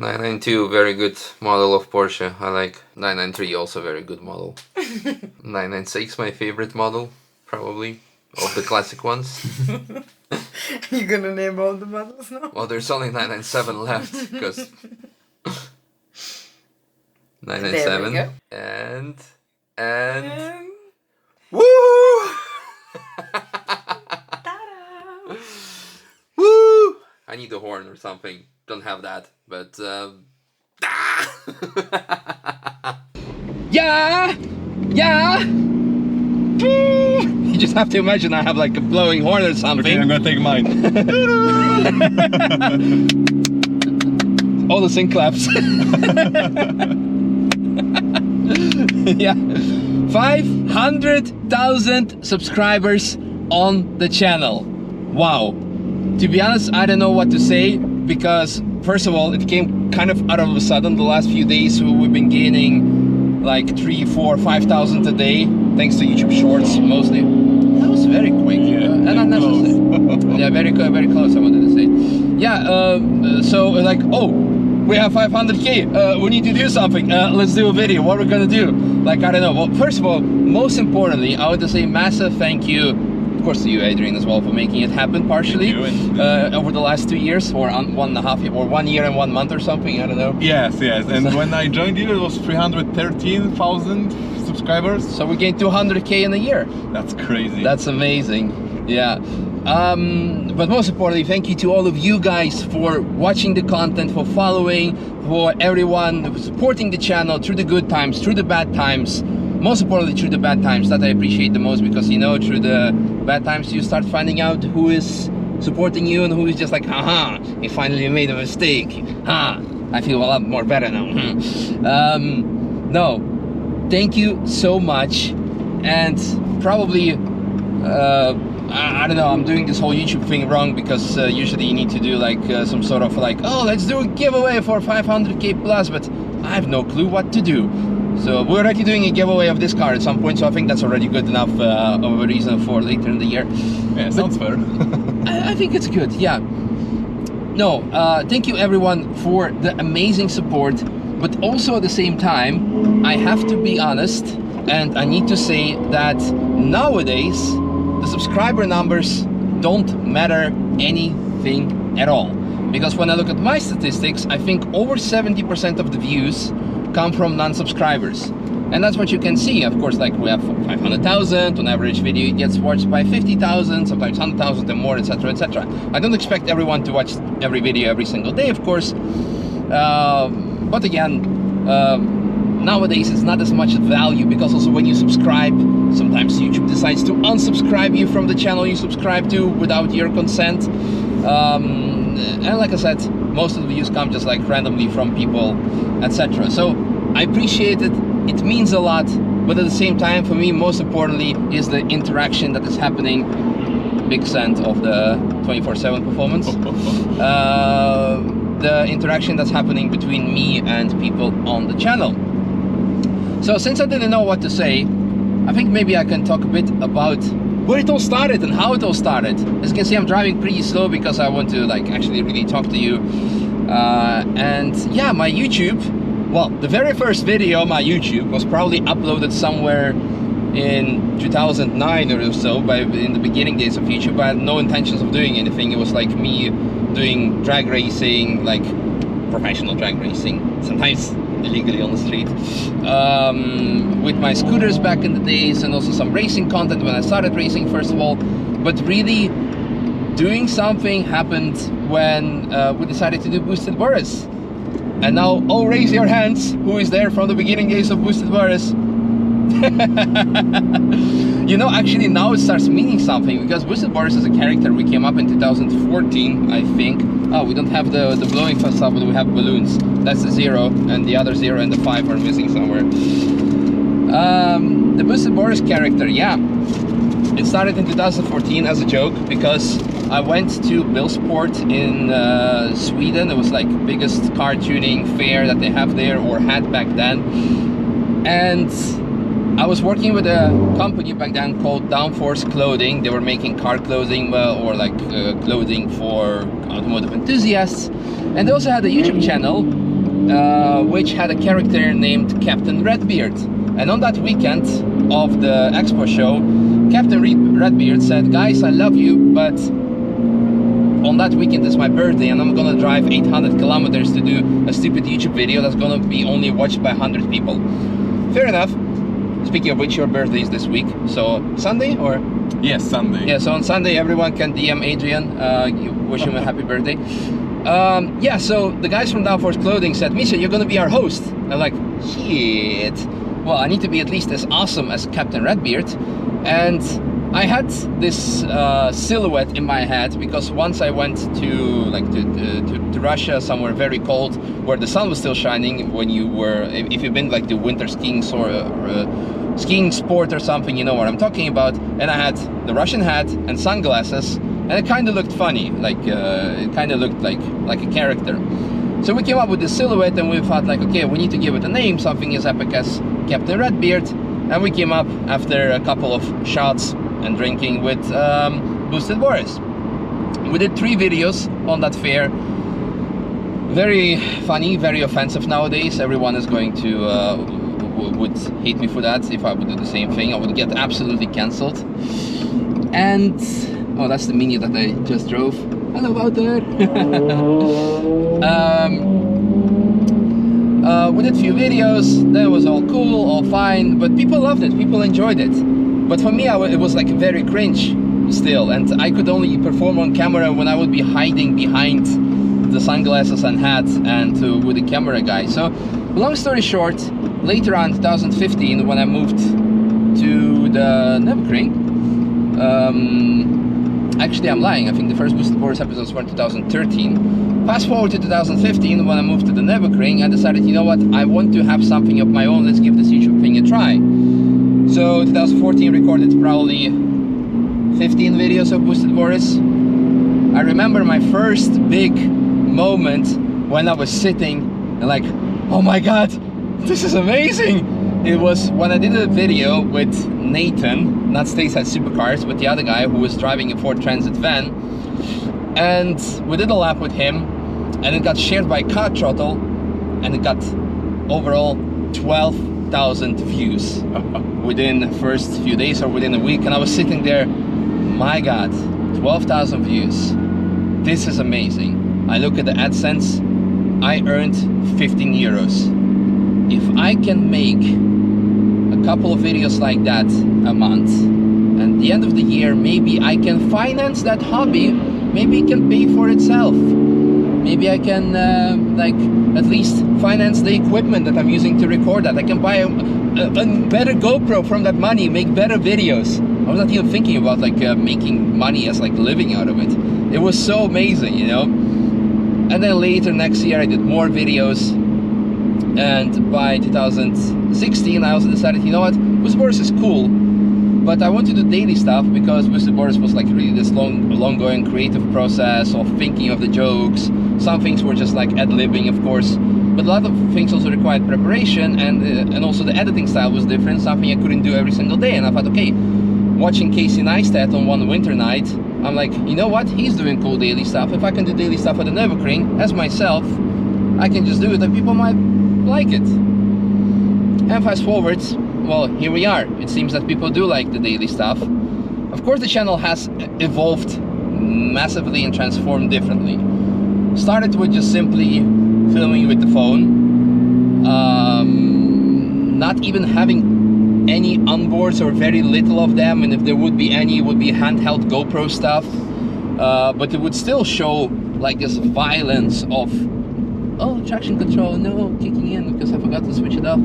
992, very good model of Porsche. I like 993, also very good model. 996, my favorite model, probably, of the classic ones. You gonna name all the models now? Well, there's only 997 left, because 997 There and woo! Ta-da! Woo! I need a horn or something. Don't have that, but yeah. You just have to imagine I have like a blowing horn or something. Okay, I'm gonna take mine. All the sync claps. Yeah, 500,000 subscribers on the channel. Wow. To be honest, I don't know what to say, because first of all, it came kind of out of a sudden the last few days. So we've been gaining like 3, 4, 5,000 a day, thanks to YouTube Shorts mostly. That was very quick, and unnecessary. Yeah, very close, I wanted to say. Yeah, so like, oh, we have 500k, we need to do something, let's do a video. What we're gonna do? Like, I don't know. Well, first of all, most importantly, I want to say massive thank you, of course, to you, Adrian, as well, for making it happen partially over the last 2 years, or 1.5 years, or 1 year and 1 month or something, I don't know. Yes. And when I joined you, it was 313,000 subscribers. So we gained 200k in a year. That's crazy. That's amazing. Yeah. But most importantly, thank you to all of you guys for watching the content, for following, for everyone supporting the channel through the good times, through the bad times. Most importantly, through the bad times, that I appreciate the most, because you know, through the bad times you start finding out who is supporting you and who is just like, haha, you finally made a mistake. Ha, I feel a lot more better now. No, thank you so much. And probably I don't know, I'm doing this whole YouTube thing wrong, because usually you need to do like some sort of like, oh, let's do a giveaway for 500k plus, but I have no clue what to do. So we're already doing a giveaway of this car at some point, so I think that's already good enough of a reason for later in the year. Yeah, sounds fair. I think it's good, yeah. No, thank you everyone for the amazing support, but also at the same time, I have to be honest, and I need to say that nowadays, the subscriber numbers don't matter anything at all. Because when I look at my statistics, I think over 70% of the views come from non-subscribers. And that's what you can see. Of course, like we have 500,000, on average video it gets watched by 50,000, sometimes 100,000 and more, etc, etc. I don't expect everyone to watch every video every single day, of course. But again, nowadays it's not as much value, because also when you subscribe, sometimes YouTube decides to unsubscribe you from the channel you subscribe to without your consent. And like I said, most of the views come just like randomly from people, etc. So I appreciate it, it means a lot, but at the same time, for me, most importantly is the interaction that is happening. Big fan of the 24/7 performance. The interaction that's happening between me and people on the channel. So since I didn't know what to say, I think maybe I can talk a bit about where it all started and how it all started. As you can see, I'm driving pretty slow because I want to like actually really talk to you. And yeah, my YouTube, well, the very first video on my YouTube was probably uploaded somewhere in 2009 or so, in the beginning days of YouTube. I had no intentions of doing anything. It was like me doing drag racing, like professional drag racing, sometimes illegally on the street, with my scooters back in the days, and also some racing content when I started racing, first of all. But really doing something happened when we decided to do Boosted Boris. And now all raise your hands, who is there from the beginning days of Boosted Boris? You know, actually now it starts meaning something, because Boosted Boris is a character we came up in 2014, I think. Oh, we don't have the blowing facade, but we have balloons. That's the 0, and the other 0 and the 5 are missing somewhere. The Boosted Boris character, yeah. It started in 2014 as a joke, because I went to Billsport in Sweden. It was like biggest car tuning fair that they have there, or had back then. And I was working with a company back then called Downforce Clothing. They were making car clothing, or like clothing for automotive enthusiasts. And they also had a YouTube channel which had a character named Captain Redbeard. And on that weekend of the expo show, Captain Redbeard said, guys, I love you, but on that weekend is my birthday and I'm gonna drive 800 kilometers to do a stupid YouTube video that's gonna be only watched by 100 people. Fair enough. Speaking of which, your birthday is this week, so Sunday or? Yes, Sunday. Yeah, so on Sunday everyone can DM Adrian, you wish him a happy birthday. Yeah, so the guys from Downforce Clothing said, Misha, you're gonna be our host. I'm like, shit. Well, I need to be at least as awesome as Captain Redbeard. And I had this silhouette in my head because once I went to Russia, somewhere very cold, where the sun was still shining. When you were, if you've been like the winter skiing skiing sport or something, you know what I'm talking about. And I had the Russian hat and sunglasses, and it kind of looked funny, like it kind of looked like a character. So we came up with this silhouette, and we thought like, okay, we need to give it a name, something as epic as Captain Redbeard. And we came up after a couple of shots and drinking with Boosted Boris. We did 3 videos on that fair. Very funny, very offensive nowadays. Everyone is going to would hate me for that. If I would do the same thing, I would get absolutely cancelled. And oh, that's the Mini that I just drove. Hello out there. We did a few videos. That was all cool, all fine, but people loved it. People enjoyed it. But for me, it was like very cringe still, and I could only perform on camera when I would be hiding behind the sunglasses and hat and with the camera guy. So long story short, later on 2015, when I moved to the Nürburgring, actually I'm lying, I think the first Boosted Boris episodes were in 2013. Fast forward to 2015, when I moved to the Nürburgring, I decided, you know what, I want to have something of my own, let's give this YouTube thing a try. So 2014 recorded probably 15 videos of Boosted Boris. I remember my first big moment when I was sitting and like, oh my god, this is amazing! It was when I did a video with Nathan, not Stateside Supercars, but the other guy who was driving a Ford Transit van. And we did a lap with him, and it got shared by Car Throttle, and it got overall 12,000 views within the first few days or within a week. And I was sitting there, my god, 12,000 views. This is amazing. I look at the AdSense, I earned 15 euros. If I can make a couple of videos like that a month, and at the end of the year, maybe I can finance that hobby, maybe it can pay for itself. Maybe I can like at least finance the equipment that I'm using to record that. I can buy a better GoPro from that money, make better videos. I was not even thinking about like making money as like living out of it. It was so amazing, you know. And then later next year I did more videos, and by 2016 I also decided, you know what, Boosted Boris is cool, but I want to do daily stuff, because Boosted Boris was like really this long-going creative process of thinking of the jokes. Some things were just like ad-libbing, of course, but a lot of things also required preparation, and also the editing style was different, something I couldn't do every single day. And I thought, okay, watching Casey Neistat on one winter night, I'm like, you know what, he's doing cool daily stuff. If I can do daily stuff at the Nürburgring as myself, I can just do it and people might like it. And fast forward, well, here we are. It seems that people do like the daily stuff. Of course, the channel has evolved massively and transformed differently. Started with just simply filming with the phone, not even having any onboards or very little of them, and if there would be any, it would be handheld GoPro stuff, but it would still show like this violence of, oh, traction control, no, kicking in because I forgot to switch it off.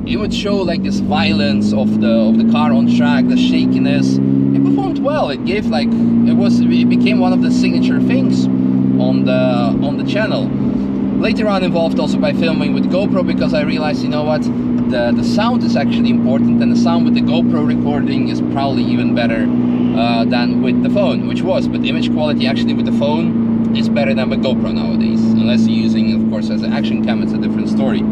It would show like this violence of the car on track, the shakiness. It performed well. It gave like, it became one of the signature things on the channel. Later on, involved also by filming with GoPro, because I realized, you know what, the sound is actually important, and the sound with the GoPro recording is probably even better than with the phone, which was, but image quality actually with the phone is better than with GoPro nowadays, unless you're using, of course, as an action cam, it's a different story.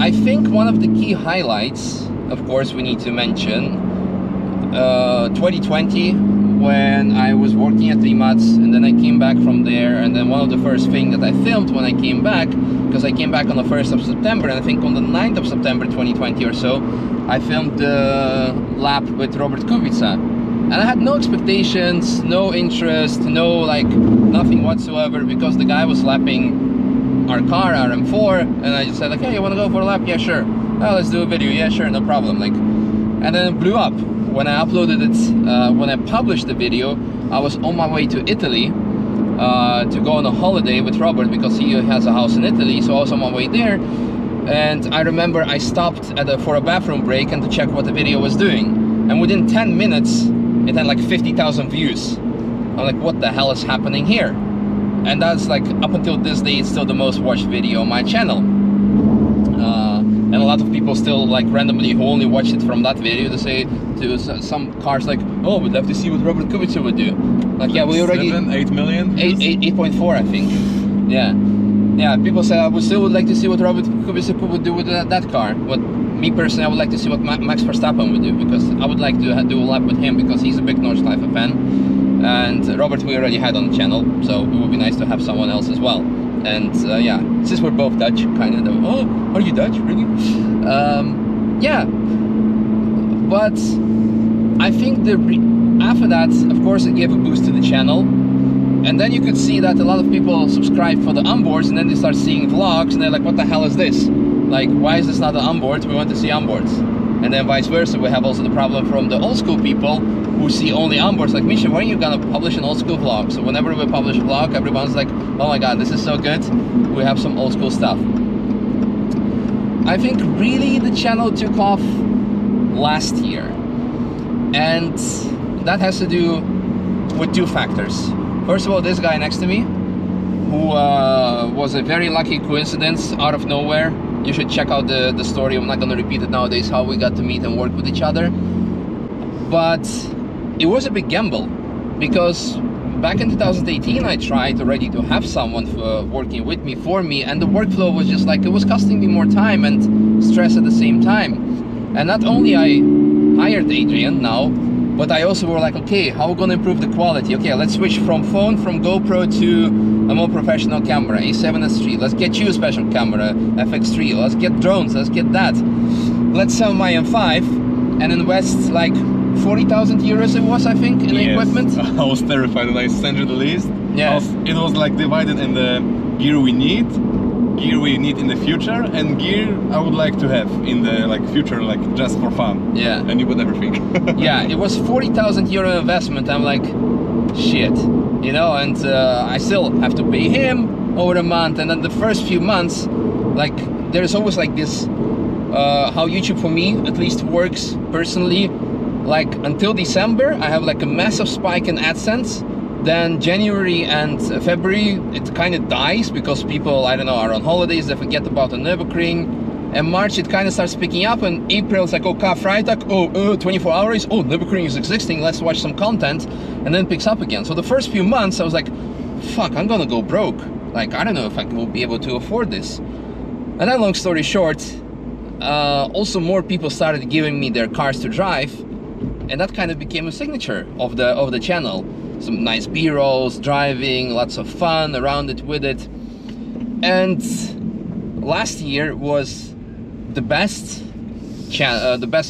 I think one of the key highlights, of course, we need to mention 2020 when I was working at 3 months, and then I came back from there. And then one of the first things that I filmed when I came back, because I came back on the 1st of September, and I think on the 9th of September 2020 or so, I filmed the lap with Robert Kubica. And I had no expectations, no interest, no like nothing whatsoever, because the guy was lapping our car, our M4, and I just said like, hey, you want to go for a lap? Yeah, sure. Oh, let's do a video. Yeah, sure, no problem. Like, and then it blew up. When I uploaded it, when I published the video, I was on my way to Italy to go on a holiday with Robert, because he has a house in Italy, so I was on my way there. And I remember I stopped for a bathroom break and to check what the video was doing. And within 10 minutes, it had like 50,000 views. I'm like, what the hell is happening here? And that's like, up until this day, it's still the most watched video on my channel. And a lot of people still like randomly who only watched it from that video, to say to some cars like, oh, we'd love to see what Robert Kubica would do. Like, yeah, we already 8 million. 8.4, I think. Yeah, yeah. People say I would like to see what Robert Kubica would do with that car. But me personally, I would like to see what Max Verstappen would do, because I would like to do a lap with him, because he's a big Nordschleife fan. And Robert we already had on the channel, so it would be nice to have someone else as well. And yeah, since we're both Dutch, kind of, oh, are you Dutch, really? Yeah, but I think after that, of course, it gave a boost to the channel. And then you could see that a lot of people subscribe for the onboards, and then they start seeing vlogs, and they're like, what the hell is this? Like, why is this not an onboard? We want to see onboards. And then vice versa, we have also the problem from the old school people who see only onboards, like, Misha, when are you gonna publish an old school vlog? So whenever we publish a vlog, everyone's like, oh my god, this is so good, we have some old school stuff. I think really the channel took off last year, and that has to do with two factors. First of all, this guy next to me, who was a very lucky coincidence out of nowhere. You should check out the story. I'm not going to repeat it nowadays, how we got to meet and work with each other. But it was a big gamble, because back in 2018 I tried already to have someone working with me, for me, and the workflow was just like, it was costing me more time and stress at the same time. And not only I hired Adrian now, but I also were like, okay, how are we going to improve the quality? Okay, let's switch from GoPro to a more professional camera, A7S III. Let's get you a special camera, FX3. Let's get drones, let's get that. Let's sell my M5 and invest like 40,000 euros it was, I think, in equipment. I was terrified when I sent you the list. Yeah. It was like divided in the gear we need in the future, and gear I would like to have in the like future, like just for fun. Yeah. And you would never think. Yeah, it was 40,000 euro investment. I'm like, shit, you know, and I still have to pay him over a month. And then the first few months, like, there's always like this, how YouTube for me at least works personally, like until December I have like a massive spike in AdSense. Then January and February it kind of dies, because people, I don't know, are on holidays, they forget about the Nürburgring. And March it kind of starts picking up, and April it's like, oh, Karfreitag, oh, 24 hours, oh, Nürburgring is existing, let's watch some content, and then it picks up again. So the first few months I was like, fuck, I'm gonna go broke. Like, I don't know if I will be able to afford this. And then long story short, also more people started giving me their cars to drive, and that kind of became a signature of the channel. Some nice B-rolls, driving, lots of fun around it with it. And last year was the best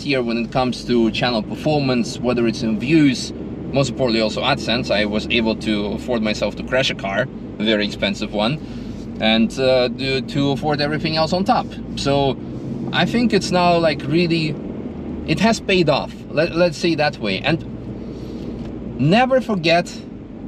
year when it comes to channel performance, whether it's in views, most importantly also AdSense. I was able to afford myself to crash a car, a very expensive one, and to afford everything else on top. So I think it's now like really, it has paid off, let's say that way. And never forget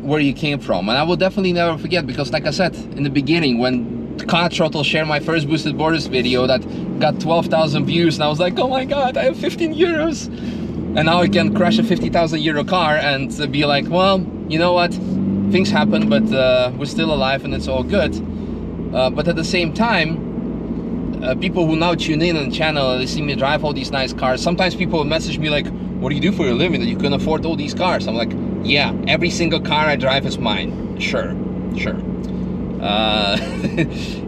where you came from. And I will definitely never forget, because like I said in the beginning, when Car Throttle shared my first boosted Boris video that got 12,000 views, and I was like, oh my god, I have 15 euros, and now I can crash a 50,000 euro car and be like, well, you know what, things happen, but we're still alive and it's all good. But at the same time, people who now tune in on the channel, they see me drive all these nice cars. Sometimes people message me like, what do you do for your living that you can afford all these cars? I'm like, yeah, every single car I drive is mine. Sure.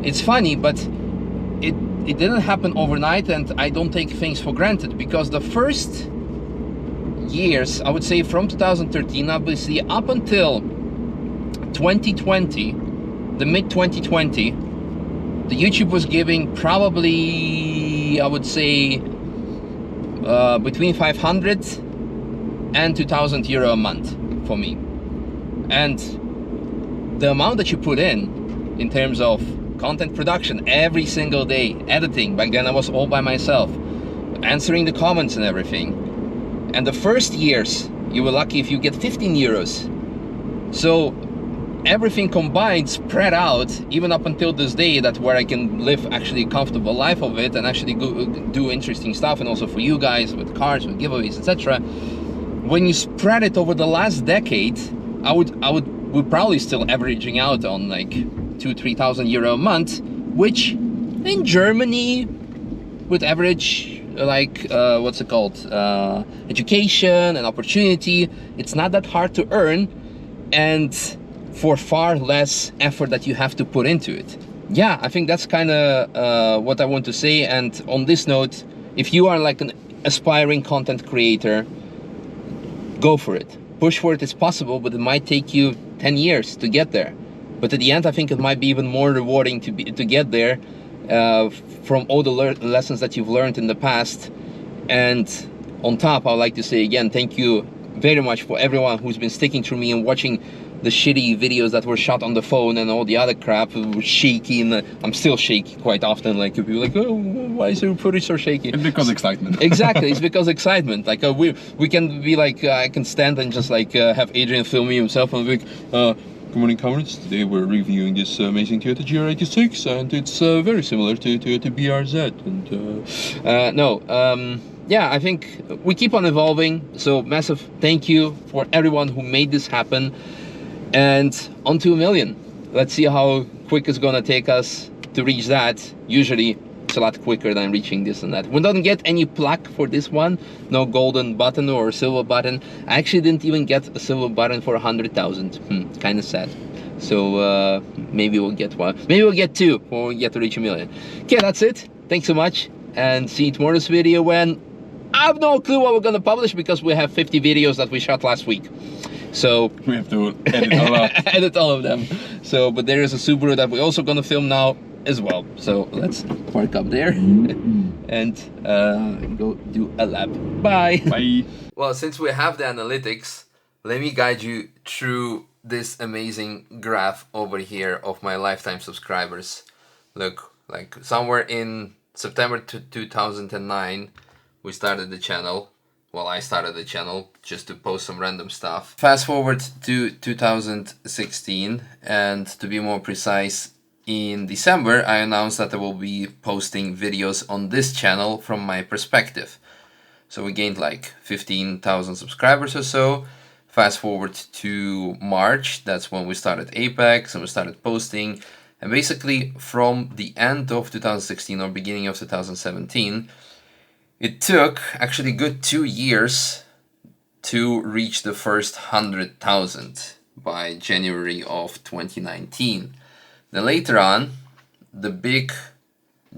It's funny, but it didn't happen overnight, and I don't take things for granted, because the first years, I would say from 2013, obviously, up until 2020, the mid 2020, the YouTube was giving probably, I would say, between 500 and 2,000 euro a month for me. And the amount that you put in terms of content production every single day, editing, back then I was all by myself, answering the comments and everything. And the first years, you were lucky if you get 15 euros. So everything combined, spread out, even up until this day, that where I can live actually a comfortable life of it and actually go, do interesting stuff, and also for you guys with cars, with giveaways, etc. When you spread it over the last decade, we're probably still averaging out on like 2,000-3,000 euro a month, which in Germany would average like what's it called, education and opportunity. It's not that hard to earn, and for far less effort that you have to put into it. Yeah, I think that's kind of what I want to say. And on this note, if you are like an aspiring content creator, go for it. Push for it. It's possible, but it might take you 10 years to get there. But at the end, I think it might be even more rewarding to get there from all the lessons that you've learned in the past. And on top, I would like to say again, thank you very much for everyone who's been sticking through me and watching the shitty videos that were shot on the phone and all the other crap. It was shaky, and I'm still shaky quite often. Like people like, oh, why is your footage so shaky? It's because excitement. Exactly, it's because excitement. Like we can be like, I can stand and just like have Adrian film me himself and be like, good morning, comrades. Today we're reviewing this amazing Toyota GR86, and it's very similar to BRZ. And yeah, I think we keep on evolving. So massive thank you for everyone who made this happen. And on to 1 million. Let's see how quick it's gonna take us to reach that. Usually it's a lot quicker than reaching this and that. We don't get any plaque for this one. No golden button or silver button. I actually didn't even get a silver button for 100,000. Kind of sad. So maybe we'll get one. Maybe we'll get two when we get to reach 1 million. Okay, that's it. Thanks so much, and see you tomorrow's video, when I have no clue what we're gonna publish, because we have 50 videos that we shot last week. So we have to edit all up. edit all of them. So, but there is a Subaru that we're also gonna film now as well. So let's park up there and go do a lap. Bye. Bye. Well, since we have the analytics, let me guide you through this amazing graph over here of my lifetime subscribers. Look, like somewhere in September 2009, we started the channel. Well, I started the channel just to post some random stuff. Fast forward to 2016, and to be more precise, in December I announced that I will be posting videos on this channel from my perspective. So we gained like 15,000 subscribers or so. Fast forward to March, that's when we started Apex and we started posting. And basically from the end of 2016 or beginning of 2017, it took actually good 2 years to reach the first 100,000 by January of 2019. Then later on, the big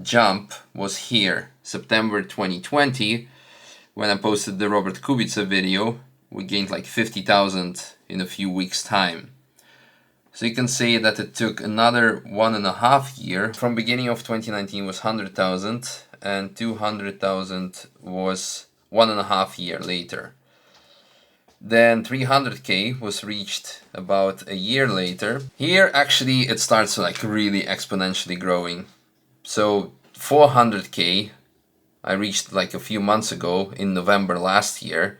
jump was here, September 2020, when I posted the Robert Kubica video. We gained like 50,000 in a few weeks' time. So you can say that it took another 1.5 years. From beginning of 2019 was 100,000, and 200,000 was 1.5 years later. Then 300k was reached about a year later. Here actually it starts like really exponentially growing. So 400k I reached like a few months ago in November last year.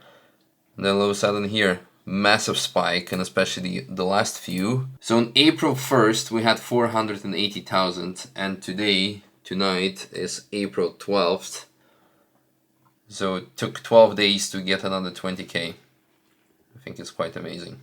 And then all of a sudden here, massive spike, and especially the last few. So on April 1st we had 480,000, and tonight is April 12th. So it took 12 days to get another 20k. I think it's quite amazing.